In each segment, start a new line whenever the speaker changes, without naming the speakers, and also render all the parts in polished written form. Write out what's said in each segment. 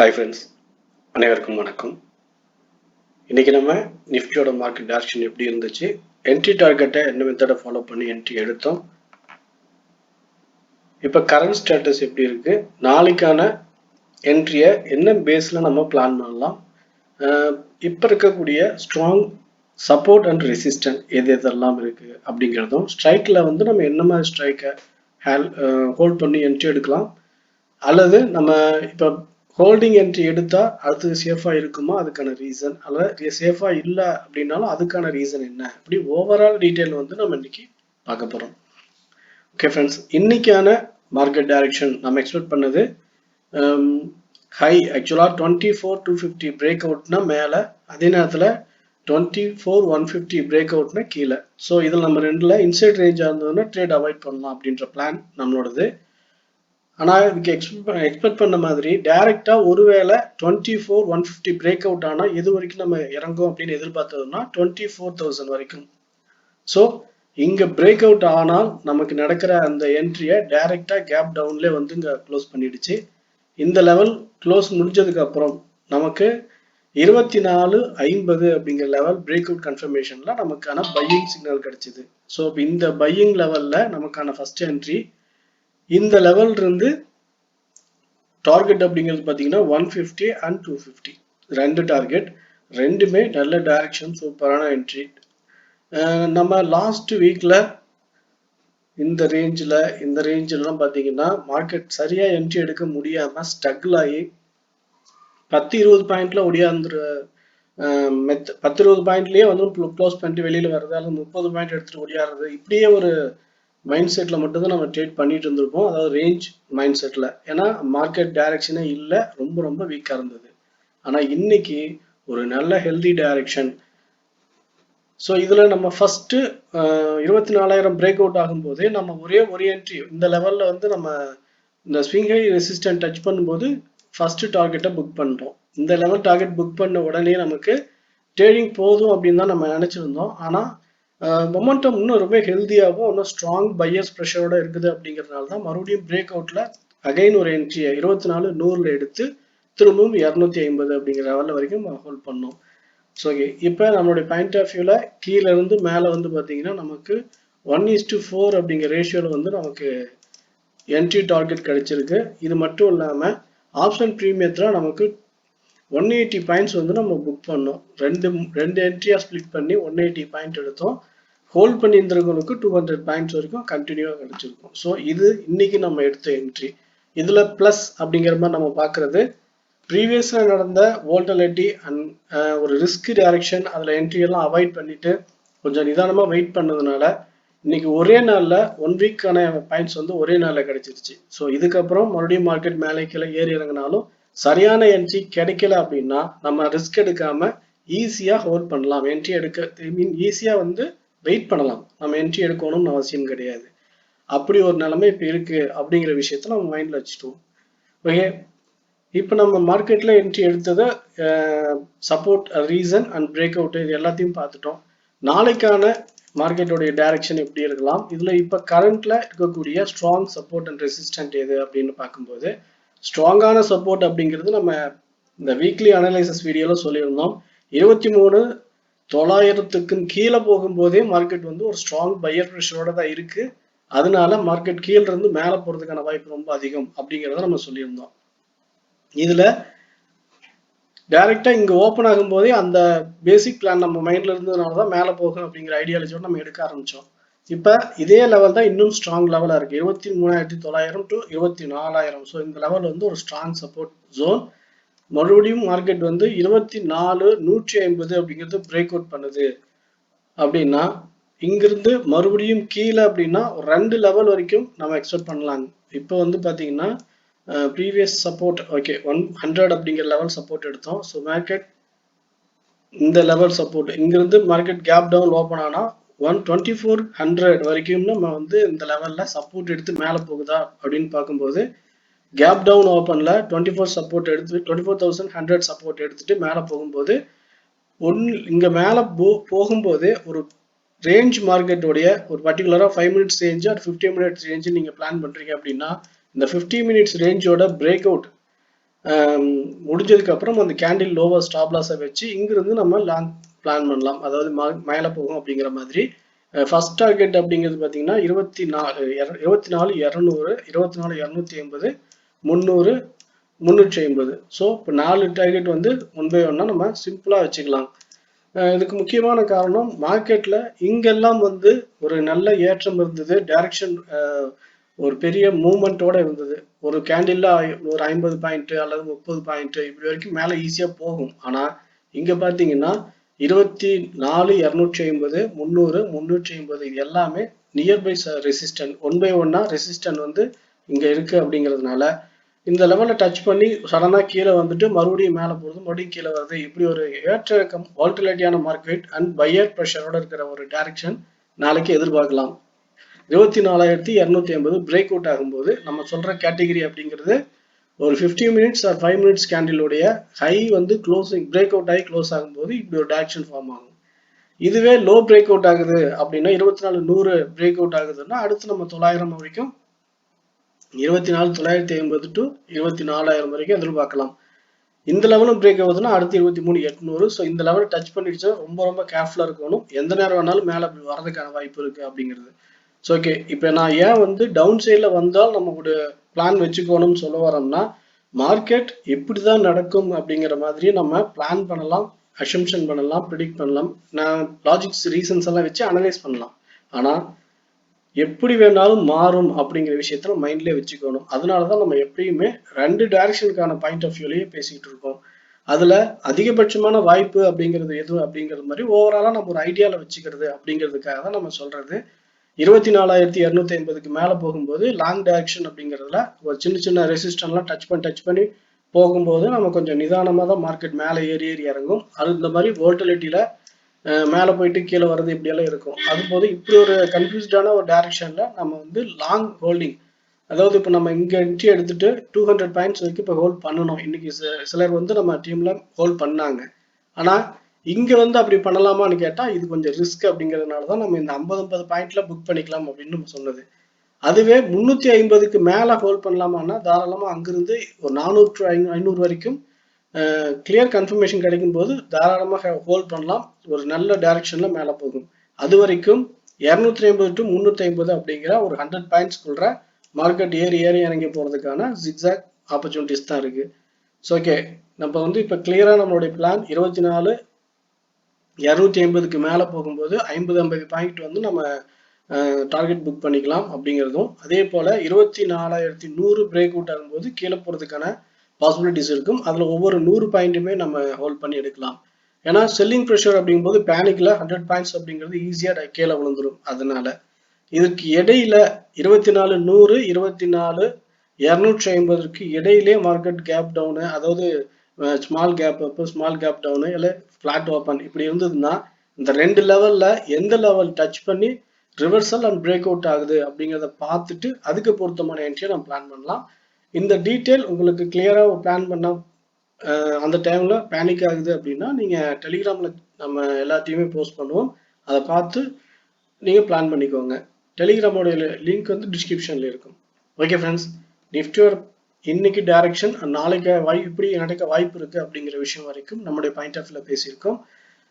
Hi friends, அனைவருக்கும் வணக்கம். இன்றைக்கி நம்ம நிஃப்டியோட மார்க்கெட் டைரக்ஷன் எப்படி இருந்துச்சு, என்ட்ரி டார்கெட்டை என்ன மெத்தடை ஃபாலோ பண்ணி என்ட்ரி எடுத்தோம், இப்போ கரண்ட் ஸ்டேட்டஸ் எப்படி இருக்குது, நாளைக்கான என்ட்ரியை என்ன பேஸில் நம்ம பிளான் பண்ணலாம், இப்போ இருக்கக்கூடிய ஸ்ட்ராங் சப்போர்ட் அண்ட் ரெசிஸ்டன்ட் எதெல்லாம் இருக்குது அப்படிங்கிறதும், ஸ்ட்ரைக்கில் வந்து நம்ம என்ன மாதிரி ஸ்ட்ரைக்கை ஹோல்ட் பண்ணி என்ட்ரி எடுக்கலாம், அல்லது நம்ம இப்போ ஹோல்டிங் என்ட்ரி எடுத்தால் அடுத்து சேஃபாக இருக்குமா, அதுக்கான ரீசன், அல்லது சேஃபாக இல்லை அப்படின்னாலும் அதுக்கான ரீசன் என்ன, அப்படி ஓவரால் டீட்டெயில் வந்து நம்ம இன்னைக்கு பார்க்க போகிறோம். ஓகே ஃப்ரெண்ட்ஸ், இன்னைக்கான மார்க்கெட் டைரக்ஷன் நம்ம எக்ஸ்பெக்ட் பண்ணது ஹை ஆக்சுவலாக 24,250 பிரேக் அவுட்னா மேலே, அதே நேரத்தில் 24,150 பிரேக் அவுட்னா கீழே. ஸோ இதில் நம்ம ரெண்டில் இன்சைட் ரேஞ்சாக இருந்ததுன்னா ட்ரேட் அவாய்ட் பண்ணலாம் அப்படின்ற பிளான் நம்மளோடது. ஆனால் இதுக்கு எக்ஸ்பெக்ட் பண்ண மாதிரி டைரெக்டாக ஒருவேளை 24,150 பிரேக் அவுட் ஆனால் எது வரைக்கும் நம்ம இறங்கும் அப்படின்னு எதிர்பார்த்ததுன்னா 24,000 வரைக்கும். ஸோ இங்கே பிரேக் அவுட் ஆனால் நமக்கு நடக்கிற அந்த என்ட்ரியை டைரெக்டாக கேப் டவுன்லேயே வந்து இங்கே க்ளோஸ் பண்ணிடுச்சு. இந்த லெவல் க்ளோஸ் முடிஞ்சதுக்கு அப்புறம் நமக்கு 24,50 அப்படிங்கிற லெவல் பிரேக் அவுட் கன்ஃபர்மேஷனில் நமக்கான பையிங் சிக்னல் கிடைச்சிது. ஸோ இப்போ இந்த பையிங் லெவலில் நமக்கான ஃபர்ஸ்ட் என்ட்ரி இந்த லெவல் இருந்து டார்கெட் அப்படிங்கிறது பார்த்தீங்கன்னா 150 அண்ட் 250 ரெண்டு டார்கெட், ரெண்டுமே நல்ல டைரக்ஷன், சூப்பரான என்ட்ரி. நம்ம லாஸ்ட் வீக்ல இந்த ரேஞ்சிலாம் பார்த்தீங்கன்னா மார்க்கெட் சரியாக என்ட்ரி எடுக்க முடியாமல் ஸ்ட்ரகிள் ஆகி 10-20 பாயிண்ட்ல ஒடியாந்துரு 10-20 பாயிண்ட்லேயே வந்து க்ளோஸ் பண்ணிட்டு வெளியில் வர்றது, அல்லது 30 பாயிண்ட் எடுத்துகிட்டு ஒடியாடுறது, இப்படியே ஒரு மைண்ட் செட்டில் மட்டும்தான் நம்ம ட்ரேட் பண்ணிட்டு இருந்திருப்போம், அதாவது ரேஞ்ச் மைண்ட் செட்டில். ஏன்னா மார்க்கெட் டைரக்ஷனே இல்லை, ரொம்ப வீக்காக இருந்தது. ஆனால் இன்னைக்கு ஒரு நல்ல ஹெல்தி டைரக்ஷன். ஸோ இதில் நம்ம ஃபஸ்ட்டு 24,000 பிரேக் அவுட் ஆகும்போதே நம்ம ஒரு என்ட்ரி இந்த லெவலில் வந்து நம்ம இந்த ஸ்விங் ஹை ரெசிஸ்டன்ட் டச் பண்ணும்போது ஃபஸ்ட்டு டார்கெட்டை புக் பண்ணுறோம். இந்த லெவல் டார்கெட் புக் பண்ண உடனே நமக்கு ட்ரேடிங் போதும் அப்படின்னு தான் நம்ம நினச்சிருந்தோம். ஆனால் மொமெண்டம் இன்னும் ரொம்ப ஹெல்த்தியாகவும் இன்னும் ஸ்ட்ராங் பையர்ஸ் ப்ரெஷரோட இருக்குது அப்படிங்கிறதுனால தான் மறுபடியும் பிரேக் அவுட்டில் அகைன் ஒரு என்ட்ரியை 24,100 எடுத்து திரும்பவும் 250 அப்படிங்கிற லெவலில் வரைக்கும் ஹோல்ட் பண்ணோம். ஸோ ஓகே, இப்போ நம்மளுடைய பாயிண்ட் ஆஃப் வியூவில் கீழே இருந்து மேலே வந்து பார்த்தீங்கன்னா நமக்கு 1:4 அப்படிங்கிற ரேஷியோவில் வந்து நமக்கு என்ட்ரி டார்கெட் கிடைச்சிருக்கு. இது மட்டும் இல்லாமல் ஆப்ஷன் ப்ரீமியத்தில் நமக்கு 180 பாயிண்ட்ஸ் வந்து நம்ம புக் பண்ணோம். ரெண்டு என்ட்ரியாக ஸ்ப்ளிட் பண்ணி 180 பாயிண்ட் எடுத்தோம். ஹோல்ட் பண்ணி இருந்தவங்களுக்கு 200 பாயிண்ட்ஸ் வரைக்கும் கண்டினியூவாக கிடைச்சிருக்கும். ஸோ இது இன்னைக்கு நம்ம எடுத்த என்ட்ரி. இதில் ப்ளஸ் அப்படிங்கிற மாதிரி நம்ம பார்க்குறது ப்ரீவியஸில் நடந்த வோல்டலிட்டி அண்ட் ஒரு ரிஸ்க் டைரக்ஷன், அதில் என்ட்ரியெல்லாம் அவாய்ட் பண்ணிட்டு கொஞ்சம் நிதானமாக வெயிட் பண்ணதுனால இன்னைக்கு ஒரே நாளில் 1 வீக்கான பாயிண்ட்ஸ் வந்து ஒரே நாளில் கிடைச்சிருச்சு. ஸோ இதுக்கப்புறம் மறுபடியும் மார்க்கெட் மேலே கீழே ஏறி இறங்கினாலும் சரியான என்ட்ரி கிடைக்கல அப்படின்னா நம்ம ரிஸ்க் எடுக்காம ஈஸியாக ஹோல்ட் பண்ணலாம். என்ட்ரி ஈஸியாக வந்து வெயிட் பண்ணலாம். நம்ம என்ட்ரி எடுக்கணும்னு அவசியம் கிடையாது. அப்படி ஒரு நிலைமை இப்போ இருக்கு அப்படிங்கிற விஷயத்த நம்ம மைண்டில் வச்சுட்டோம். ஓகே, இப்போ நம்ம மார்க்கெட்டில் என்ட்ரி எடுத்ததை support, reason and break out இது எல்லாத்தையும் பார்த்துட்டோம். நாளைக்கான மார்க்கெட்டோடைய டைரக்ஷன் எப்படி இருக்கலாம், இதில் இப்போ கரண்ட்ல இருக்கக்கூடிய ஸ்ட்ராங் சப்போர்ட் அண்ட் ரெசிஸ்டன்ட் எது அப்படின்னு பார்க்கும்போது ஸ்ட்ராங்கான சப்போர்ட் அப்படிங்கிறது நம்ம இந்த வீக்லி அனலைசஸ் வீடியோவில் சொல்லியிருந்தோம். 23,900 கீழே போகும்போதே மார்க்கெட் வந்து ஒரு ஸ்ட்ராங் பையர் ப்ரெஷரோட தான் இருக்கு. அதனால மார்க்கெட் கீழே இருந்து மேலே போகிறதுக்கான வாய்ப்பு ரொம்ப அதிகம் அப்படிங்கிறத நம்ம சொல்லியிருந்தோம். இதில் டைரெக்டாக இங்கே ஓப்பன் ஆகும்போதே அந்த பேசிக் பிளான் நம்ம மைண்டில் இருந்ததுனால தான் மேலே போகும் அப்படிங்கிற ஐடியாலஜியோட நம்ம எடுக்க ஆரம்பித்தோம். இப்போ இதே லெவல் தான் இன்னும் ஸ்ட்ராங் லெவலாக இருக்குது, 23,900 to 24,000. ஸோ இந்த லெவல் வந்து ஒரு ஸ்ட்ராங் சப்போர்ட் ஜோன். மறுபடியும் மார்க்கெட் வந்து 24,150 அப்படிங்கிறது பிரேக் அவுட் பண்ணுது அப்படின்னா இங்கிருந்து மறுபடியும் கீழே அப்படின்னா ஒரு 2 லெவல் வரைக்கும் நம்ம எக்ஸ்பெக்ட் பண்ணலாம். இப்போ வந்து பார்த்தீங்கன்னா ப்ரீவியஸ் சப்போர்ட் ஓகே 100 அப்படிங்கிற லெவல் சப்போர்ட் எடுத்தோம். ஸோ மார்க்கெட் இந்த லெவல் சப்போர்ட் இங்கிருந்து மார்க்கெட் கேப் டவுன் ஓப்பன் ஆனால் 2400 வரைக்கும் நம்ம வந்து இந்த லெவலில் சப்போர்ட் எடுத்து மேலே போகுதா அப்படின்னு பார்க்கும்போது கேப் டவுன் ஓப்பனில் 24 சப்போர்ட் எடுத்து 24,100 சப்போர்ட் எடுத்துட்டு மேலே போகும்போது இங்கே மேலே போகும்போது ஒரு ரேஞ்ச் மார்க்கெட்டோடைய ஒரு பர்டிகுலராக 5 minutes range or 15 minutes range நீங்கள் பிளான் பண்ணுறீங்க அப்படின்னா இந்த 50 மினிட்ஸ் ரேஞ்சோட பிரேக் அவுட் முடிஞ்சதுக்கு அப்புறம் அந்த கேண்டில் லோவர் ஸ்டாப் லாஸை வச்சு இங்கிருந்து நம்ம லாங் பிளான் பண்ணலாம். அதாவது மேலே போகும் அப்படிங்கிற மாதிரி. ஃபர்ஸ்ட் டார்கெட் அப்படிங்கிறது பார்த்தீங்கன்னா 24 200 24 250 300 350. ஸோ இப்போ 4 டார்கெட் வந்து 1 by 1 நம்ம சிம்பிளாக வச்சுக்கலாம். இதுக்கு முக்கியமான காரணம் மார்க்கெட்ல இங்கெல்லாம் வந்து ஒரு நல்ல ஏற்றம் இருந்தது, டைரக்ஷன் ஒரு பெரிய மூவ்மெண்ட்டோட இருந்தது. ஒரு கேண்டில்ல ஒரு 50 பாயிண்ட் அல்லது 30 பாயிண்ட் இப்படி வரைக்கும் மேலே ஈஸியா போகும். ஆனா இங்க பாத்தீங்கன்னா 24 250 300 350 இது எல்லாமே நியர்பை ரெசிஸ்டன்ட் 1 by 1 ரெசிஸ்டன்ட் வந்து இங்க இருக்கு. அப்படிங்கிறதுனால இந்த லெவல்ல டச் பண்ணி சடனா கீழே வந்துட்டு மறுபடியும் மேலே போகுது, மறுபடியும் கீழே வருது. இப்படி ஒரு ஏற்ற இறக்கம் வால்டிலிட்டியான மார்க்கெட் அண்ட் பையர் ப்ரெஷரோட இருக்கிற ஒரு டைரக்ஷன் நாளைக்கு எதிர்பார்க்கலாம். 24,250 பிரேக் அவுட் ஆகும்போது நம்ம சொல்ற கேட்டகரி அப்படிங்கிறது ஒரு 15 மினிட்ஸ் ஆர் 5 மினிட்ஸ் கேண்டிலுடைய ஹை வந்து க்ளோசிங் பிரேக் அவுட் ஆகி க்ளோஸ் ஆகும்போது இப்படி ஒரு டைரக்ஷன் ஃபார்ம் ஆகும். இதுவே லோ பிரேக் அவுட் ஆகுது அப்படின்னா 24,100 பிரேக் அவுட் ஆகுதுன்னா அடுத்து நம்ம 900 வரைக்கும் 24,950 டு 24,000 வரைக்கும் எதிர்பார்க்கலாம். இந்த லெவலும் பிரேக் ஆகுதுன்னா அடுத்து 23,800. ஸோ இந்த லெவல் டச் பண்ணிடுச்சுன்னா ரொம்ப ரொம்ப கேர்ஃபுல்லா இருக்கணும். எந்த நேரம் வேணாலும் மேலே அப்படி வரதுக்கான வாய்ப்பு இருக்கு அப்படிங்கிறது. ஸோ ஓகே, இப்போ நான் ஏன் வந்து டவுன் சைடில் வந்தால் நமக்கு பிளான் வச்சுக்கணும்னு சொல்ல வரோம்னா, மார்க்கெட் எப்படி தான் நடக்கும் அப்படிங்கிற மாதிரி நம்ம பிளான் பண்ணலாம், அசம்ஷன் பண்ணலாம், ப்ரிடிக்ட் பண்ணலாம், நான் லாஜிக்ஸ் ரீசன்ஸ் எல்லாம் வச்சு அனலைஸ் பண்ணலாம். ஆனால் எப்படி வேணாலும் மாறும் அப்படிங்கிற விஷயத்த மைண்ட்லேயே வச்சுக்கணும். அதனால தான் நம்ம எப்பயுமே 2 டைரக்ஷனுக்கான பாயிண்ட் ஆஃப் வியூலேயே பேசிக்கிட்டு இருக்கோம். அதில் அதிகபட்சமான வாய்ப்பு அப்படிங்கிறது எது அப்படிங்கிறது மாதிரி ஓவராலாக நம்ம ஒரு ஐடியாவில் வச்சுக்கிறது அப்படிங்கிறதுக்காக தான் நம்ம சொல்கிறது. 24,250க்கு மேலே போகும்போது லாங் டைரக்ஷன் அப்படிங்கிறதுல ஒரு சின்ன சின்ன ரெசிஸ்டன்ட்லாம் டச் பண்ணி போகும்போது நம்ம கொஞ்சம் நிதானமாக தான் மார்க்கெட் மேலே ஏறி இறங்கும். அது இந்த மாதிரி வோல்டிலிட்டியில் மேலே போயிட்டு கீழே வர்றது இப்படியெல்லாம் இருக்கும். அதுபோது இப்படி ஒரு கன்ஃபியூஸ்டான ஒரு டைரக்ஷனில் நம்ம வந்து லாங் ஹோல்டிங், அதாவது இப்போ நம்ம இங்கே என்ட்ரி எடுத்துட்டு 200 பாயிண்ட்ஸ் வரைக்கும் இப்போ ஹோல்ட் பண்ணணும். இன்னைக்கு சிலர் வந்து நம்ம டீமில் ஹோல்ட் பண்ணாங்க. ஆனால் இங்கே வந்து அப்படி பண்ணலாமான்னு கேட்டால் இது கொஞ்சம் ரிஸ்க் அப்படிங்கிறதுனால தான் நம்ம இந்த 50 பாயிண்ட்ல புக் பண்ணிக்கலாம் அப்படின்னு நம்ம சொன்னது. அதுவே 350க்கு மேலே ஹோல்ட் பண்ணலாமான்னா தாராளமாக அங்கிருந்து ஒரு 400 500 வரைக்கும் கிளியர் கன்ஃபர்மேஷன் கிடைக்கும் போது தாராளமாக ஹோல்ட் பண்ணலாம். ஒரு நல்ல டைரக்ஷன்ல மேலே போகும். அது வரைக்கும் 250 டு 350 அப்படிங்கிற ஒரு 100 பாயிண்ட்ஸ்குள்ள மார்க்கெட் ஏறி இறங்கி போறதுக்கான ஜிக்ஸாக் ஆப்பர்ச்சுனிட்டிஸ் தான் இருக்கு. ஸோ ஓகே, நம்ம வந்து இப்போ கிளியரா நம்மளுடைய பிளான் 24,250க்கு மேலே போகும்போது 50 பாயிண்ட் வந்து நம்ம டார்கெட் புக் பண்ணிக்கலாம் அப்படிங்கிறதும், அதே போல 24,100 பிரேக் அவுட் ஆகும்போது கீழே போறதுக்கான பாசிபிலிட்டிஸ் இருக்கும். அதுல ஒவ்வொரு 100 பாயிண்ட்டுமே நம்ம ஹோல்ட் பண்ணி எடுக்கலாம். ஏன்னா செல்லிங் ப்ரெஷர் அப்படிங்கும்போது பேனிக்ல 100 பாயிண்ட்ஸ் அப்படிங்கிறது ஈஸியா கீழே விழுந்துடும். அதனால இதுக்கு இடையில 24,100 24,250க்கு இடையிலே மார்க்கெட் கேப் டவுனு, அதாவது small gap up small gap down இல்லை ஃபிளாட் ஓப்பன் இப்படி இருந்ததுன்னா இந்த 2 லெவல்ல எந்த லெவல் டச் பண்ணி ரிவர்சல் அண்ட் பிரேக் அவுட் ஆகுது அப்படிங்கிறத பார்த்துட்டு அதுக்கு பொருத்தமான என்ட்ரியை நம்ம பிளான் பண்ணலாம். இந்த டீட்டெயில் உங்களுக்கு கிளியரா பிளான் பண்ண அந்த டைம்ல பேனிக் ஆகுது அப்படின்னா நீங்க டெலிகிராம்ல நம்ம எல்லாத்தையுமே போஸ்ட் பண்ணுவோம், அதை பார்த்து நீங்க பிளான் பண்ணிக்கோங்க. டெலிகிராமோட லிங்க் வந்து டிஸ்கிரிப்ஷன்ல இருக்கும். ஓகே ஃப்ரெண்ட்ஸ், நிஃப்டியோட இன்னைக்கு டைரக்ஷன் நாளைக்கு இப்படி நடக்க வாய்ப்பு இருக்கு அப்படிங்கிற விஷயம் வரைக்கும் நம்முடைய பாயிண்ட் ஆஃப் வியூல பேசியிருக்கோம்.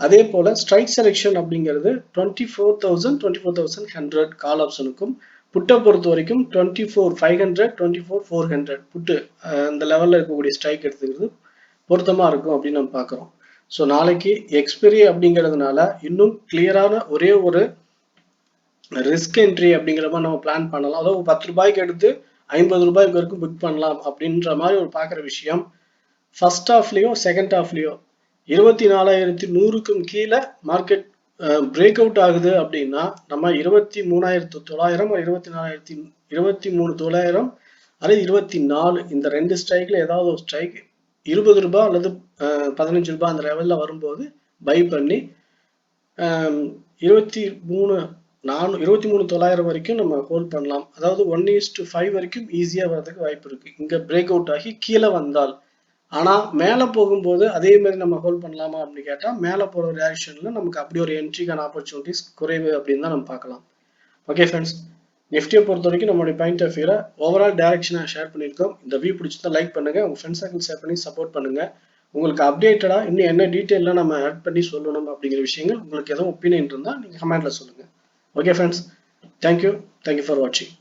அதே போல ஸ்ட்ரைக் செலெக்ஷன் அப்படிங்கிறது 24,000 24,100 கால் ஆப்ஷனுக்கும், புட்டை பொறுத்த வரைக்கும் 24,500 24,400 புட்டு அந்த லெவல்ல இருக்கக்கூடிய ஸ்ட்ரைக் எடுத்துக்கிறது பொருத்தமா இருக்கும் அப்படின்னு நம்ம பார்க்குறோம். ஸோ நாளைக்கு எக்ஸ்பெரி அப்படிங்கிறதுனால இன்னும் கிளியரான ஒரே ஒரு ரிஸ்க் என்ட்ரி அப்படிங்கிற மாதிரி நம்ம பிளான் பண்ணலாம். அதாவது 10 ரூபாய்க்கு எடுத்து 50 ரூபாய்க்கு வரைக்கும் புக் பண்ணலாம் அப்படின்ற மாதிரி ஒரு பார்க்குற விஷயம். ஃபர்ஸ்ட் ஹாஃப்லயோ செகண்ட் ஹாஃப்லயோ 24,100க்கும் கீழே மார்க்கெட் பிரேக் அவுட் ஆகுது அப்படின்னா நம்ம 23,900 23,900 அல்லது 24 இந்த 2 ஸ்ட்ரைக்ல ஏதாவது ஒரு ஸ்ட்ரைக் 20 ரூபாய் அல்லது 15 ரூபாய் அந்த லெவல்ல வரும்போது பை பண்ணி 23,900 வரைக்கும் நம்ம ஹோல்ட் பண்ணலாம். அதாவது 1:5 வரைக்கும் ஈஸியா வர்றதுக்கு வாய்ப்பு இருக்கு இங்க பிரேக் அவுட் ஆகி கீழே வந்தால். ஆனா மேல போகும்போது அதே மாதிரி நம்ம ஹோல்ட் பண்ணலாமா அப்படின்னு கேட்டா மேல போற டைரக்ஷன்ல நமக்கு அப்படி ஒரு என்ட்ரிக்கான ஆப்பர்ச்சுனிட்டிஸ் குறைவு அப்படின்னு தான் நம்ம பார்க்கலாம். ஓகே ஃப்ரெண்ட்ஸ், நிஃப்டியை பொறுத்த வரைக்கும் நம்மளுடைய பாயிண்ட் ஆஃப் வியூல ஓவரால் டைரக்ஷனை ஷேர் பண்ணியிருக்கோம். இந்த வியூ பிடிச்சிருந்தா லைக் பண்ணுங்க, உங்க ஃப்ரெண்ட்ஸ் சர்க்கிள் ஷேர் பண்ணி சப்போர்ட் பண்ணுங்க. உங்களுக்கு அப்டேட்டடா இன்னும் என்ன டீட்டெயிலாம் நம்ம ஆட் பண்ணி சொல்லணும் அப்படிங்கிற விஷயங்கள் உங்களுக்கு எதுவும் ஒப்பீனியன் இருந்தால் நீங்கள் கமெண்ட்ல சொல்லுங்க. ஓகே ஃப்ரெண்ட்ஸ், தேங்க்யூ ஃபார் வாட்சிங்.